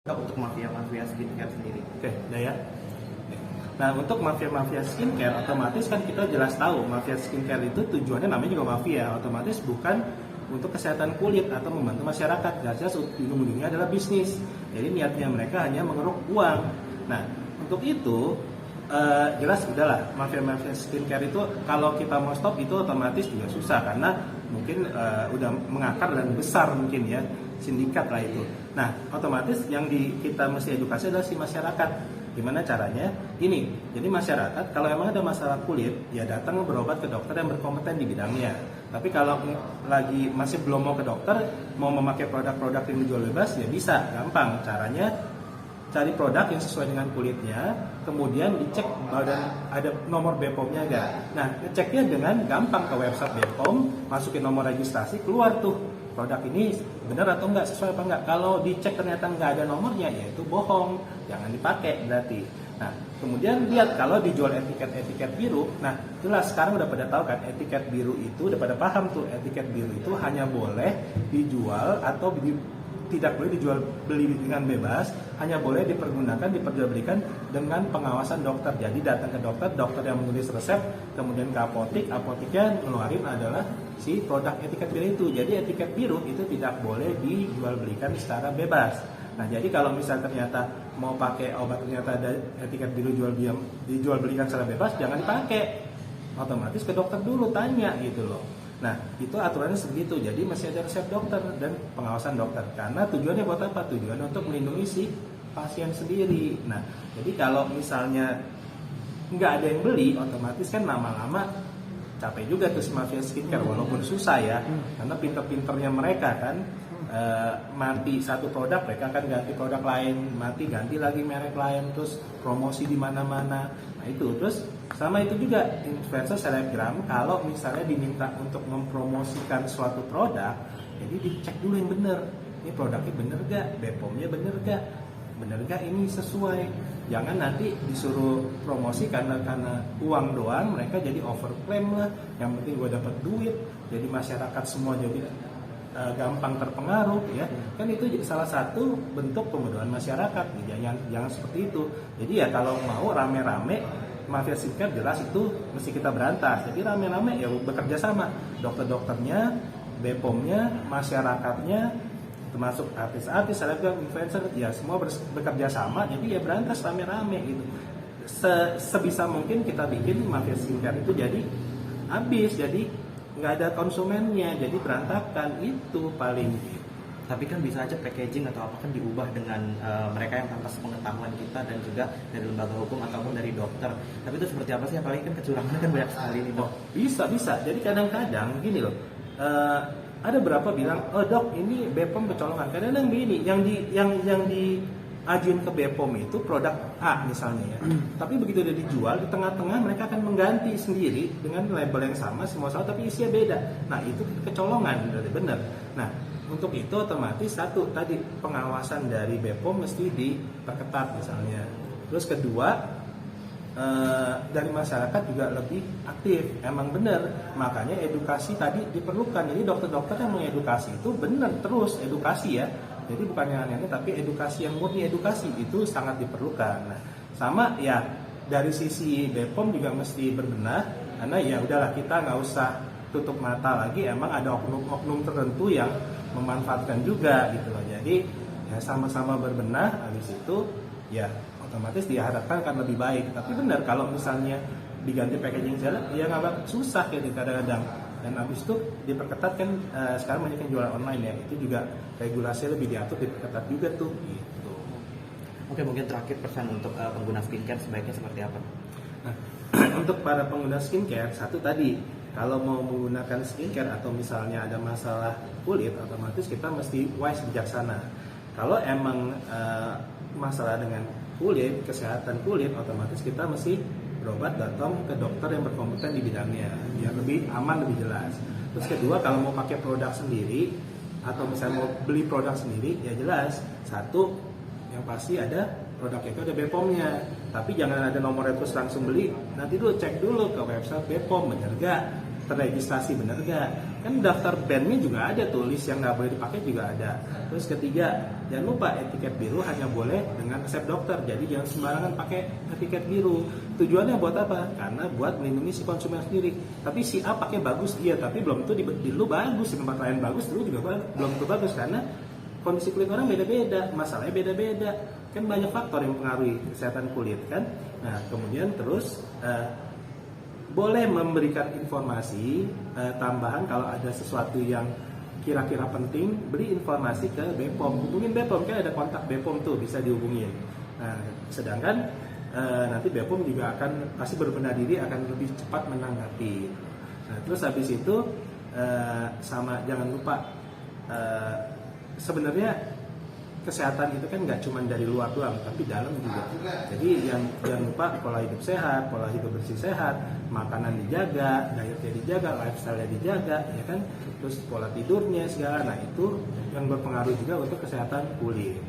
untuk mafia-mafia skincare sendiri? Oke, udah ya. Nah, untuk mafia-mafia skincare, otomatis kan kita jelas tahu mafia skincare itu tujuannya namanya juga mafia, otomatis bukan untuk kesehatan kulit atau membantu masyarakat. Jelas ujung-ujungnya adalah bisnis. Jadi niatnya mereka hanya mengeruk uang. Nah, untuk itu jelas udahlah mafia-mafia skincare itu kalau kita mau stop itu otomatis juga susah karena mungkin udah mengakar dan besar mungkin ya, sindikat lah itu. Nah, otomatis yang kita mesti edukasi adalah si masyarakat. Gimana caranya? Gini, jadi masyarakat kalau emang ada masalah kulit, ya datang berobat ke dokter yang berkompeten di bidangnya. Tapi kalau lagi masih belum mau ke dokter, mau memakai produk-produk yang dijual bebas, ya bisa, gampang. Caranya cari produk yang sesuai dengan kulitnya, kemudian dicek ada nomor BPOM-nya nggak. Nah, ceknya dengan gampang ke website BPOM, masukin nomor registrasi, keluar tuh produk ini benar atau enggak, sesuai apa enggak. Kalau dicek ternyata nggak ada nomornya, ya itu bohong, jangan dipakai berarti. Nah, kemudian lihat kalau dijual etiket biru. Nah, itulah sekarang udah pada tahu kan, etiket biru itu udah pada paham tuh, etiket biru itu hanya boleh dijual atau tidak boleh dijual beli dengan bebas, hanya boleh diperjualbelikan dengan pengawasan dokter. Jadi datang ke dokter yang menulis resep, kemudian ke apoteknya ngeluarin adalah si produk etiket biru itu. Jadi etiket biru itu tidak boleh dijual belikan secara bebas. Nah, jadi kalau misal ternyata mau pakai obat ternyata ada etiket biru dijual belikan secara bebas, jangan dipakai. Otomatis ke dokter dulu tanya gitu loh. Nah, itu aturannya segitu. Jadi masih ada resep dokter dan pengawasan dokter. Karena tujuannya buat apa? Tujuannya untuk melindungi si pasien sendiri. Nah, jadi kalau misalnya nggak ada yang beli, otomatis kan lama-lama capek juga tuh si mafia skincare. Walaupun susah ya, karena pinter-pinternya mereka kan mati satu produk, mereka akan ganti produk lain, mati ganti lagi merek lain, terus promosi di mana-mana. Nah itu, terus sama itu juga influencer selebgram, kalau misalnya diminta untuk mempromosikan suatu produk, jadi dicek dulu yang bener, ini produknya bener gak, BPOM-nya bener gak ini sesuai. Jangan nanti disuruh promosi karena uang doang, mereka jadi overclaim lah, yang penting gue dapat duit, jadi masyarakat semua jadi gampang terpengaruh ya, kan itu salah satu bentuk pembodohan masyarakat. Jangan seperti itu. Jadi ya kalau mau rame-rame mafia skincare, jelas itu mesti kita berantas. Jadi rame-rame ya bekerja sama, dokternya, BPOM-nya, masyarakatnya, termasuk artis-artis, selebgram, influencer, ya semua bekerja sama. Jadi ya berantas rame-rame gitu. Sebisa mungkin kita bikin mafia skincare itu jadi habis, jadi nggak ada konsumennya, jadi berantakan, itu paling. Tapi kan bisa aja packaging atau apa kan diubah dengan mereka yang tanpa sepengetahuan kita dan juga dari lembaga hukum ataupun dari dokter. Tapi itu seperti apa sih? Apalagi kan kecurangannya kan banyak sekali nih, Dok. Bisa. Jadi kadang-kadang gini loh, ada berapa bilang, oh dok ini BPOM kecolongan. Kadang-kadang gini, yang diajuin ke BPOM itu produk A misalnya ya. Tapi begitu udah dijual, di tengah-tengah mereka akan mengganti sendiri dengan label yang sama, semua sama tapi isinya beda. Nah itu kecolongan, berarti benar. Nah untuk itu otomatis satu tadi pengawasan dari BPOM mesti diperketat misalnya. Terus kedua dari masyarakat juga lebih aktif. Emang benar, makanya edukasi tadi diperlukan. Jadi dokter-dokter yang mengedukasi itu benar terus edukasi ya. Jadi bukan yang aneh-aneh, tapi edukasi yang murni edukasi itu sangat diperlukan. Nah, sama ya dari sisi BPOM juga mesti berbenah, karena ya udahlah kita nggak usah tutup mata lagi. Emang ada oknum tertentu yang memanfaatkan juga gitu loh. Jadi ya sama-sama berbenah. Habis itu ya otomatis diharapkan akan lebih baik. Tapi benar kalau misalnya diganti packaging jalan, ya nggak susah gitu kadang-kadang. Dan habis itu diperketat kan sekarang banyak yang jualan online ya, itu juga regulasi lebih diatur, diperketat juga tuh gitu. Oke, mungkin terakhir pesan untuk pengguna skincare sebaiknya seperti apa? Nah, untuk para pengguna skincare, satu tadi kalau mau menggunakan skincare atau misalnya ada masalah kulit, otomatis kita mesti wise, bijaksana. Kalau emang masalah dengan kulit, kesehatan kulit, otomatis kita mesti berobat, datang ke dokter yang berkompeten di bidangnya, biar lebih aman, lebih jelas. Terus kedua, kalau mau pakai produk sendiri atau misalnya mau beli produk sendiri, ya jelas satu yang pasti ada produknya itu ada BPOM-nya. Tapi jangan ada nomornya terus langsung beli. Nanti dulu cek dulu ke website BPOM, bener gak? Terregistrasi bener gak? Kan daftar bandnya juga ada tuh, list yang nggak boleh dipakai juga ada. Terus ketiga, jangan lupa etiket biru hanya boleh dengan resep dokter, jadi jangan sembarangan pakai etiket biru. Tujuannya buat apa? Karena buat melindungi si konsumen sendiri. Tapi si A pakai bagus, iya, tapi belum tentu di lu bagus, di tempat lain bagus, lu juga belum tentu bagus, karena kondisi kulit orang beda-beda, masalahnya beda-beda. Kan banyak faktor yang mempengaruhi kesehatan kulit kan. Nah kemudian terus boleh memberikan informasi tambahan kalau ada sesuatu yang kira-kira penting, beri informasi ke BPOM, hubungin BPOM, kan ada kontak BPOM tuh, bisa dihubungin. Nah, sedangkan nanti BPOM juga akan pasti berbenah diri, akan lebih cepat menanggapi. Nah, terus habis itu sama jangan lupa sebenarnya kesehatan itu kan nggak cuma dari luar doang, tapi dalam juga. Jadi jangan lupa pola hidup sehat, pola hidup bersih sehat, makanan dijaga, dietnya dijaga, lifestyle-nya dijaga, ya kan. Terus pola tidurnya segala. Nah itu yang berpengaruh juga untuk kesehatan kulit.